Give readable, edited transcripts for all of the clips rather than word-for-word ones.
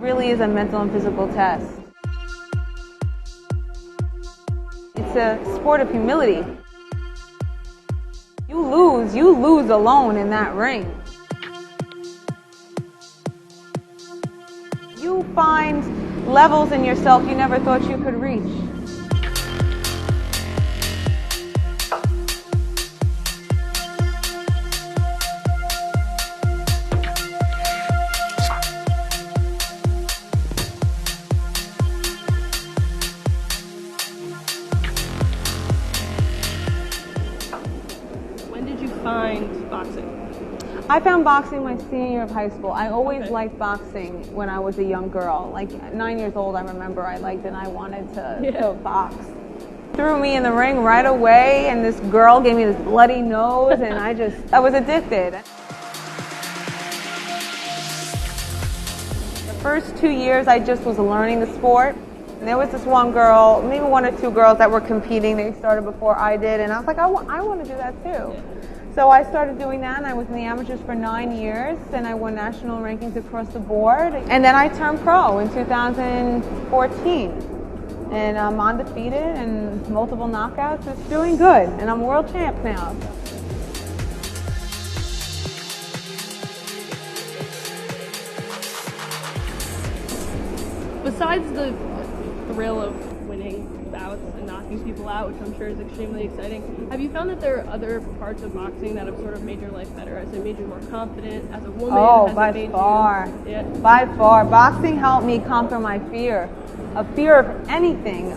really is a mental and physical test. It's a sport of humility. You lose alone in that ring. You find levels in yourself you never thought you could reach. When did you find boxing? I found boxing my senior year of high school. I always liked boxing when I was a young girl. Like 9 years old, I remember I liked it and I wanted to box. Threw me in the ring right away, and this girl gave me this bloody nose, and I was addicted. The first 2 years, I just was learning the sport. And there was this one girl, maybe one or two girls that were competing. They started before I did, and I was like, I want to do that too. So I started doing that, and I was in the amateurs for 9 years, and I won national rankings across the board. And then I turned pro in 2014, and I'm undefeated and multiple knockouts. It's doing good, and I'm world champ now. Besides the thrill of winning bouts and knocking people out, which I'm sure is extremely exciting, have you found that there are other parts of boxing that have sort of made your life better? Has it made you more confident as a woman? Oh, by far. By far. Boxing helped me conquer my fear of anything.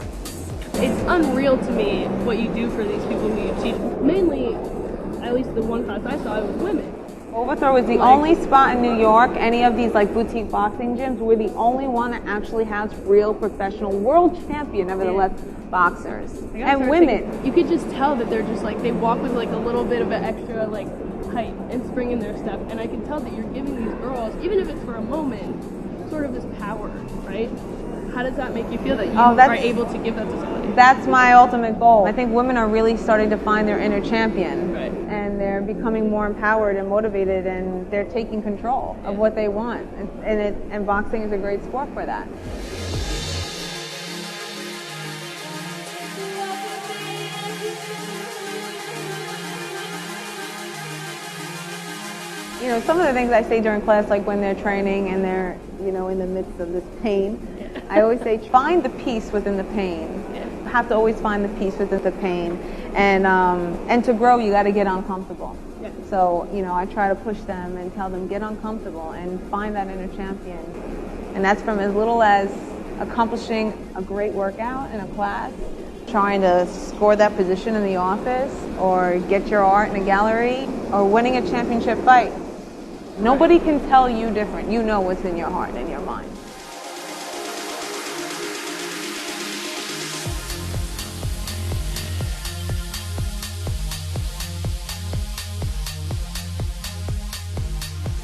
It's unreal to me what you do for these people who you teach. Mainly, at least the one class I saw, it was women. Overthrow is the only spot in New York, any of these like boutique boxing gyms, we're the only one that actually has real professional world champion, nevertheless, boxers. And women. You could just tell that they're just like, they walk with like a little bit of an extra like height and spring in their step. And I can tell that you're giving these girls, even if it's for a moment, sort of this power, right? How does that make you feel that you are able to give that to somebody? That's my ultimate goal. I think women are really starting to find their inner champion. Right. And they're becoming more empowered and motivated, and they're taking control of what they want. And boxing is a great sport for that. You know, some of the things I say during class, like when they're training and they're, you know, in the midst of this pain, I always say, find the peace within the pain. You have to always find the peace within the pain. And to grow, you got to get uncomfortable. So, you know, I try to push them and tell them, get uncomfortable and find that inner champion. And that's from as little as accomplishing a great workout in a class, trying to score that position in the office, or get your art in a gallery, or winning a championship fight. Nobody can tell you different. You know what's in your heart and your mind.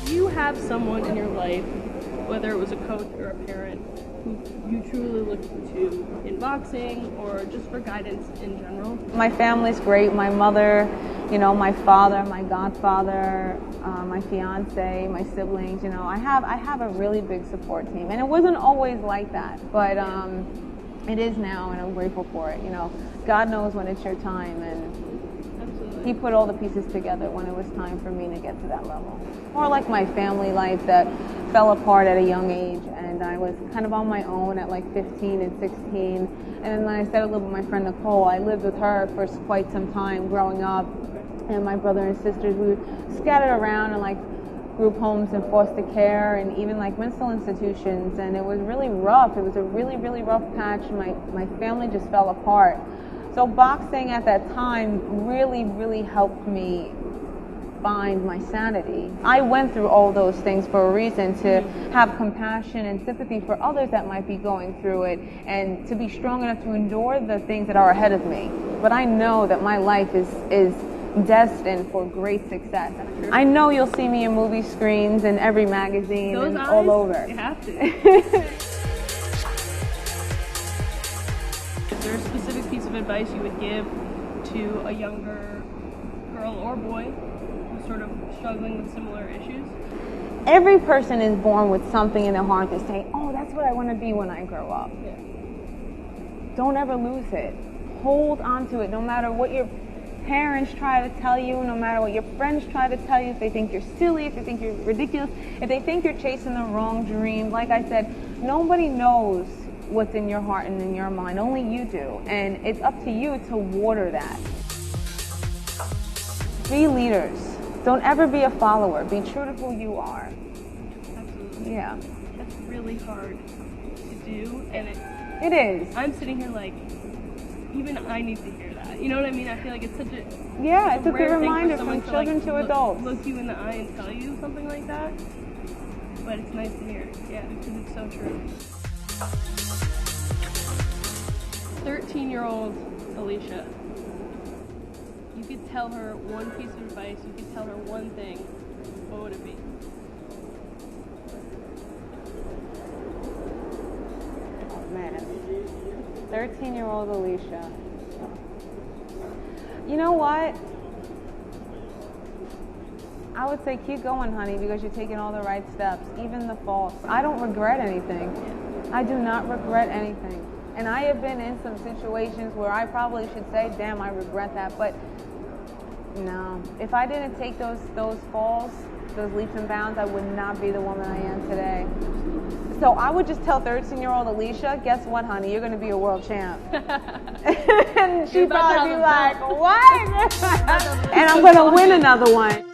Do you have someone in your life, whether it was a coach or a parent, who you truly look to in boxing or just for guidance in general? My family's great. My mother, you know, my father, my godfather, my fiance, my siblings. You know, I have a really big support team, and it wasn't always like that, but it is now, and I'm grateful for it. You know, God knows when it's your time, and He put all the pieces together when it was time for me to get to that level. More like my family life that fell apart at a young age, and I was kind of on my own at like 15 and 16. And then I said a little with my friend Nicole, I lived with her for quite some time growing up, and my brother and sisters, we were scattered around in like group homes and foster care and even like mental institutions, and it was really rough. It was a really, really rough patch. My family just fell apart. So boxing at that time really, really helped me find my sanity. I went through all those things for a reason, to have compassion and sympathy for others that might be going through it, and to be strong enough to endure the things that are ahead of me. But I know that my life is destined for great success. I know you'll see me in movie screens and every magazine and all over. You have to. Is there a specific piece of advice you would give to a younger girl or boy who's sort of struggling with similar issues? Every person is born with something in their heart to say, oh, that's what I want to be when I grow up. Yeah. Don't ever lose it. Hold on to it, no matter what your parents try to tell you, no matter what your friends try to tell you, if they think you're silly, if they think you're ridiculous, if they think you're chasing the wrong dream. Like I said, nobody knows what's in your heart and in your mind. Only you do. And it's up to you to water that. Be leaders. Don't ever be a follower. Be true to who you are. Absolutely. Yeah. That's really hard to do, and It is. I'm sitting here like, even I need to hear that. You know what I mean? I feel like it's such a Yeah, it's a good rare thing reminder for someone from children to, like, to adults. look you in the eye and tell you something like that. But it's nice to hear. Yeah, because it's so true. 13-year-old Alicia. You could tell her one piece of advice, you could tell her one thing, what would it be? Oh man. 13-year-old Alicia. You know what? I would say keep going, honey, because you're taking all the right steps, even the false. I don't regret anything. I do not regret anything. And I have been in some situations where I probably should say, damn, I regret that. But no, if I didn't take those falls, those leaps and bounds, I would not be the woman I am today. So I would just tell 13-year-old Alicia, guess what, honey? You're going to be a world champ. And she'd probably be like, what? And I'm going to win another one.